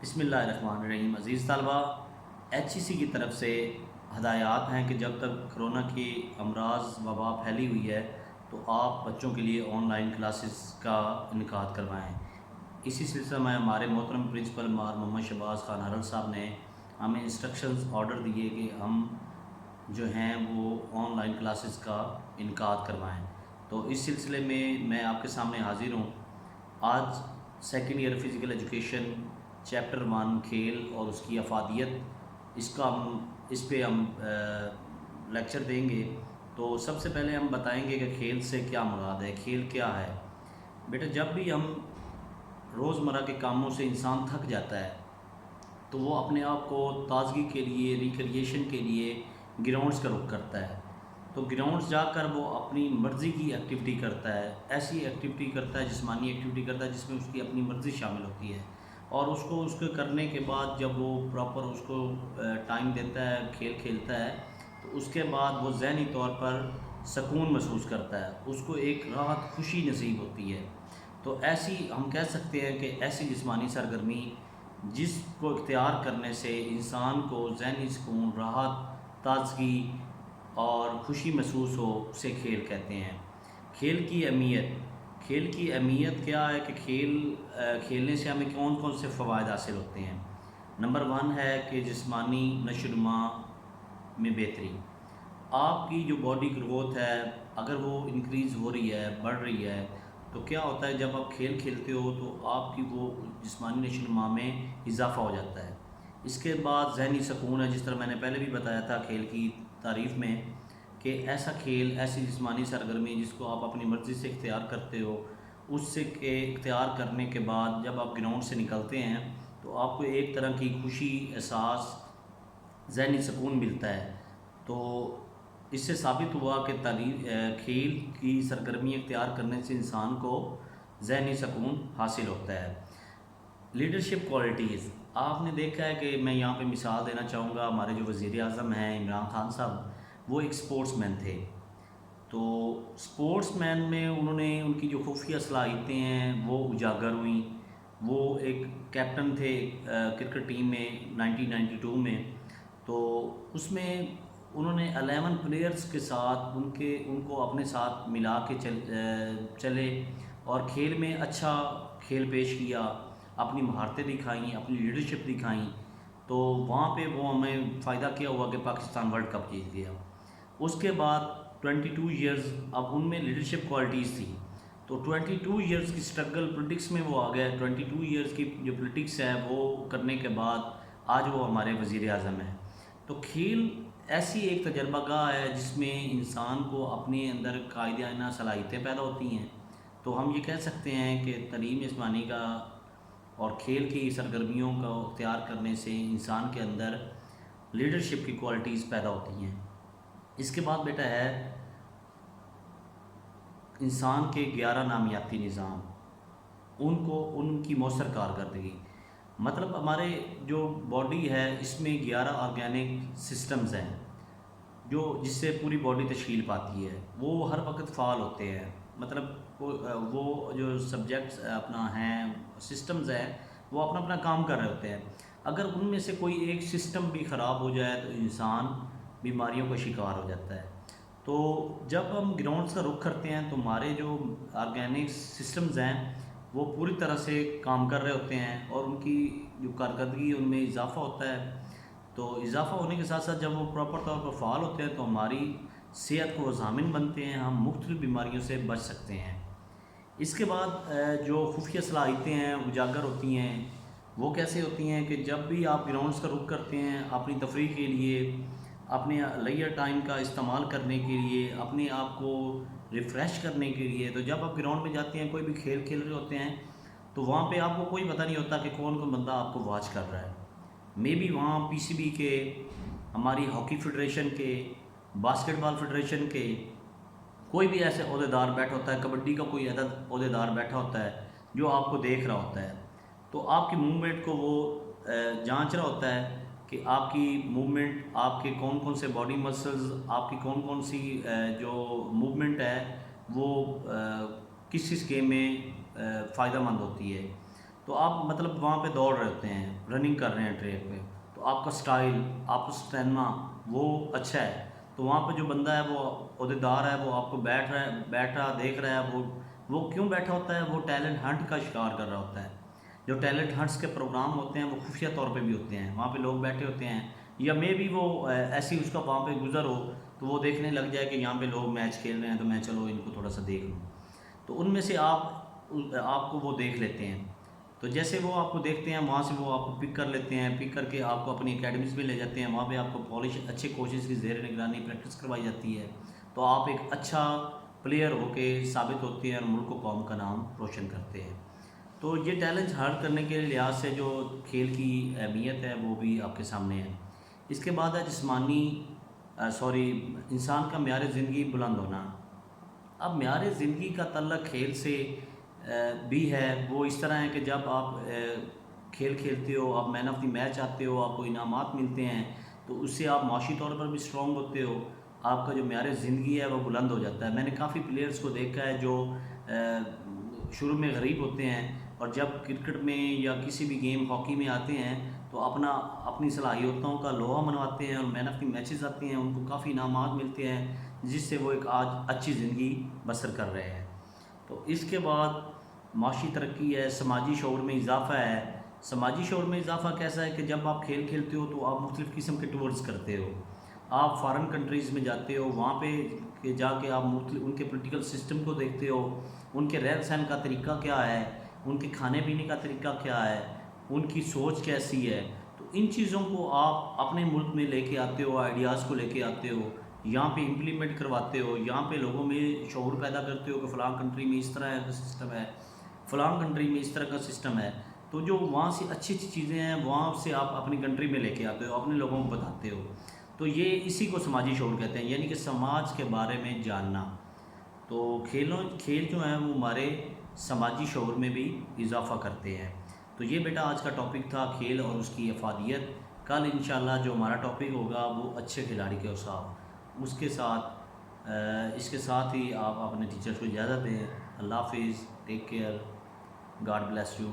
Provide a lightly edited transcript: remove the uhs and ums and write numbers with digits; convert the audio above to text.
بسم اللہ الرحمن الرحیم۔ عزیز طلبہ، HEC کی طرف سے ہدایات ہیں کہ جب تک کرونا کی امراض وبا پھیلی ہوئی ہے تو آپ بچوں کے لیے آن لائن کلاسز کا انعقاد کروائیں۔ اسی سلسلہ میں ہمارے محترم پرنسپل محمد شہباز خان ہرل صاحب نے ہمیں انسٹرکشنز آرڈر دیے کہ ہم جو ہیں وہ آن لائن کلاسز کا انعقاد کروائیں۔ تو اس سلسلے میں آپ کے سامنے حاضر ہوں۔ آج second year physical education chapter 1 کھیل اور اس کی افادیت، اس پہ ہم لیکچر دیں گے۔ تو سب سے پہلے ہم بتائیں گے کہ کھیل سے کیا مراد ہے، کھیل کیا ہے۔ بیٹا، جب بھی ہم روزمرہ کے کاموں سے انسان تھک جاتا ہے تو وہ اپنے آپ کو تازگی کے لیے، ریکریشن کے لیے گراؤنڈز کا رخ کرتا ہے۔ تو گراؤنڈز جا کر وہ اپنی مرضی کی ایکٹیویٹی کرتا ہے، ایسی ایکٹیویٹی کرتا ہے، جسمانی ایکٹیویٹی کرتا ہے جس میں اس کی اپنی مرضی شامل ہوتی ہے، اور اس کو کرنے کے بعد جب وہ پراپر اس کو ٹائم دیتا ہے، کھیل کھیلتا ہے، تو اس کے بعد وہ ذہنی طور پر سکون محسوس کرتا ہے، اس کو ایک راحت، خوشی نصیب ہوتی ہے۔ تو ایسی ہم کہہ سکتے ہیں کہ ایسی جسمانی سرگرمی جس کو اختیار کرنے سے انسان کو ذہنی سکون، راحت، تازگی اور خوشی محسوس ہو، اسے کھیل کہتے ہیں۔ کھیل کی اہمیت کیا ہے کہ کھیلنے سے ہمیں کون کون سے فوائد حاصل ہوتے ہیں۔ نمبر 1 ہے کہ جسمانی نشو و نما میں بہتری۔ آپ کی جو باڈی گروتھ ہے اگر وہ انکریز ہو رہی ہے، بڑھ رہی ہے، تو کیا ہوتا ہے جب آپ کھیل کھیلتے ہو تو آپ کی وہ جسمانی نشو و نما میں اضافہ ہو جاتا ہے۔ اس کے بعد ذہنی سکون ہے، جس طرح میں نے پہلے بھی بتایا تھا کھیل کی تعریف میں، کہ ایسا کھیل، ایسی جسمانی سرگرمی جس کو آپ اپنی مرضی سے اختیار کرتے ہو، اس سے اختیار کرنے کے بعد جب آپ گراؤنڈ سے نکلتے ہیں تو آپ کو ایک طرح کی خوشی، احساس، ذہنی سکون ملتا ہے۔ تو اس سے ثابت ہوا کہ کھیل کی سرگرمی اختیار کرنے سے انسان کو ذہنی سکون حاصل ہوتا ہے۔ لیڈرشپ کوالٹیز، آپ نے دیکھا ہے کہ میں یہاں پہ مثال دینا چاہوں گا، ہمارے جو وزیر اعظم ہیں عمران خان صاحب، وہ ایک سپورٹس مین تھے۔ تو سپورٹس مین میں انہوں نے ان کی جو خفیہ صلاحیتیں ہیں وہ اجاگر ہوئیں۔ وہ ایک کیپٹن تھے کرکٹ ٹیم میں 1992 میں۔ تو اس میں انہوں نے 11 پلیئرز کے ساتھ ان کو اپنے ساتھ ملا کے چلے اور کھیل میں اچھا کھیل پیش کیا، اپنی مہارتیں دکھائیں، اپنی لیڈرشپ دکھائیں۔ تو وہاں پہ وہ ہمیں فائدہ کیا ہوا کہ پاکستان ورلڈ کپ جیت گیا۔ اس کے بعد 22 ایئرز، اب ان میں لیڈرشپ کوالٹیز تھی، تو 22 ایئرز کی سٹرگل پولیٹکس میں وہ آ گئے۔ 22 ایئرز کی جو پولیٹکس ہے وہ کرنے کے بعد آج وہ ہمارے وزیر اعظم ہیں۔ تو کھیل ایسی ایک تجربہ گاہ ہے جس میں انسان کو اپنے اندر قائدانہ صلاحیتیں پیدا ہوتی ہیں۔ تو ہم یہ کہہ سکتے ہیں کہ تعلیم جسمانی کا اور کھیل کی سرگرمیوں کا اختیار کرنے سے انسان کے اندر لیڈرشپ کی کوالٹیز پیدا ہوتی ہیں۔ اس کے بعد بیٹا ہے انسان کے 11 نامیاتی نظام، ان کی مؤثر کارکردگی۔ مطلب ہمارے جو باڈی ہے اس میں 11 آرگینک سسٹمز ہیں جس سے پوری باڈی تشکیل پاتی ہے، وہ ہر وقت فعال ہوتے ہیں۔ مطلب وہ جو سبجیکٹس اپنا ہیں، سسٹمز ہیں، وہ اپنا اپنا کام کر رہے ہوتے ہیں۔ اگر ان میں سے کوئی ایک سسٹم بھی خراب ہو جائے تو انسان بیماریوں کا شکار ہو جاتا ہے۔ تو جب ہم گراؤنڈز کا رخ کرتے ہیں تو ہمارے جو آرگینک سسٹمز ہیں وہ پوری طرح سے کام کر رہے ہوتے ہیں اور ان کی جو کارکردگی ان میں اضافہ ہوتا ہے۔ تو اضافہ ہونے کے ساتھ ساتھ جب وہ پراپر طور پر فعال ہوتے ہیں تو ہماری صحت کو وہ ضامن بنتے ہیں، ہم مختلف بیماریوں سے بچ سکتے ہیں۔ اس کے بعد جو خفیہ صلاحیتیں ہیں اجاگر ہوتی ہیں، وہ کیسے ہوتی ہیں کہ جب بھی آپ گراؤنڈز کا رخ کرتے ہیں اپنی تفریح کے لیے، اپنے لیجر ٹائم کا استعمال کرنے کے لیے، اپنے آپ کو ریفریش کرنے کے لیے، تو جب آپ گراؤنڈ میں جاتے ہیں، کوئی بھی کھیل کھیل رہے ہوتے ہیں تو وہاں پہ آپ کو کوئی پتہ نہیں ہوتا کہ کون کون بندہ آپ کو واچ کر رہا ہے۔ مے بی وہاں PCB کے، ہماری ہاکی فیڈریشن کے، باسکٹ بال فیڈریشن کے کوئی بھی ایسے عہدیدار بیٹھا ہوتا ہے، کبڈی کا کوئی عہدیدار بیٹھا ہوتا ہے جو آپ کو دیکھ رہا ہوتا ہے۔ تو آپ کی موومنٹ کو وہ جانچ رہا ہوتا ہے کہ آپ کی موومنٹ، آپ کے کون کون سے باڈی مسلز، آپ کی کون کون سی جو موومنٹ ہے وہ کس گیم میں فائدہ مند ہوتی ہے۔ تو آپ مطلب وہاں پہ دوڑ رہے ہوتے ہیں، رننگ کر رہے ہیں ٹریک پہ، تو آپ کا سٹائل، آپ کا اسٹیمنا وہ اچھا ہے، تو وہاں پہ جو بندہ ہے وہ عہدیدار ہے، وہ آپ کو بیٹھ رہا دیکھ رہا ہے، وہ کیوں بیٹھا ہوتا ہے؟ وہ ٹیلنٹ ہنٹ کا شکار کر رہا ہوتا ہے۔ جو ٹیلنٹ ہنٹس کے پروگرام ہوتے ہیں وہ خفیہ طور پہ بھی ہوتے ہیں، وہاں پہ لوگ بیٹھے ہوتے ہیں، یا مے بھی وہ ایسی اس کا وہاں پہ گزر ہو تو وہ دیکھنے لگ جائے کہ یہاں پہ لوگ میچ کھیل رہے ہیں تو میں چلو ان کو تھوڑا سا دیکھ لوں، تو ان میں سے آپ کو وہ دیکھ لیتے ہیں، تو جیسے وہ آپ کو دیکھتے ہیں وہاں سے وہ آپ کو پک کر لیتے ہیں، پک کر کے آپ کو اپنی اکیڈمیز میں لے جاتے ہیں، وہاں پہ آپ کو پالش اچھے کوچز کی زیر نگرانی پریکٹس کروائی جاتی ہے، تو آپ ایک اچھا پلیئر ہو کے ثابت ہوتے ہیں اور ملک و قوم کا نام روشن کرتے ہیں۔ تو یہ ٹیلنٹ ہرٹ کرنے کے لحاظ سے جو کھیل کی اہمیت ہے وہ بھی آپ کے سامنے ہے۔ اس کے بعد ہے جسمانی انسان کا معیار زندگی بلند ہونا۔ اب معیار زندگی کا تعلق کھیل سے بھی ہے، وہ اس طرح ہے کہ جب آپ کھیل کھیلتے ہو، آپ مین آف دی میچ آتے ہو، آپ کو انعامات ملتے ہیں، تو اس سے آپ معاشی طور پر بھی اسٹرانگ ہوتے ہو، آپ کا جو معیار زندگی ہے وہ بلند ہو جاتا ہے۔ میں نے کافی پلیئرز کو دیکھا ہے جو شروع میں غریب ہوتے ہیں اور جب کرکٹ میں یا کسی بھی گیم ہاکی میں آتے ہیں تو اپنی صلاحیتوں کا لوہا منواتے ہیں اور مین آف دی میچز آتے ہیں، ان کو کافی انعامات ملتے ہیں، جس سے وہ ایک آج اچھی زندگی بسر کر رہے ہیں۔ تو اس کے بعد معاشی ترقی ہے، سماجی شعور میں اضافہ ہے۔ سماجی شعور میں اضافہ کیسا ہے کہ جب آپ کھیل کھیلتے ہو تو آپ مختلف قسم کے ٹورز کرتے ہو، آپ فارن کنٹریز میں جاتے ہو، وہاں پہ جا کے آپ ان کے پولیٹیکل سسٹم کو دیکھتے ہو، ان کے رہن سہن کا طریقہ کیا ہے، ان کے کھانے پینے کا طریقہ کیا ہے، ان کی سوچ کیسی ہے، تو ان چیزوں کو آپ اپنے ملک میں لے کے آتے ہو، آئیڈیاز کو لے کے آتے ہو، یہاں پہ امپلیمنٹ کرواتے ہو، یہاں پہ لوگوں میں شعور پیدا کرتے ہو کہ فلاں کنٹری میں اس طرح کا سسٹم ہے، فلاں کنٹری میں اس طرح کا سسٹم ہے، تو جو وہاں سے اچھی اچھی چیزیں ہیں وہاں سے آپ اپنی کنٹری میں لے کے آتے ہو، اپنے لوگوں کو بتاتے ہو، تو یہ اسی کو سماجی شعور کہتے ہیں، یعنی کہ سماج کے بارے میں جاننا۔ تو کھیل جو ہیں وہ ہمارے سماجی شعور میں بھی اضافہ کرتے ہیں۔ تو یہ بیٹا آج کا ٹاپک تھا کھیل اور اس کی افادیت۔ کل انشاءاللہ جو ہمارا ٹاپک ہوگا وہ اچھے کھلاڑی کے اوصاف، اس کے ساتھ ہی آپ اپنے ٹیچرز کو اجازت دیں۔ اللہ حافظ، take care, God bless you.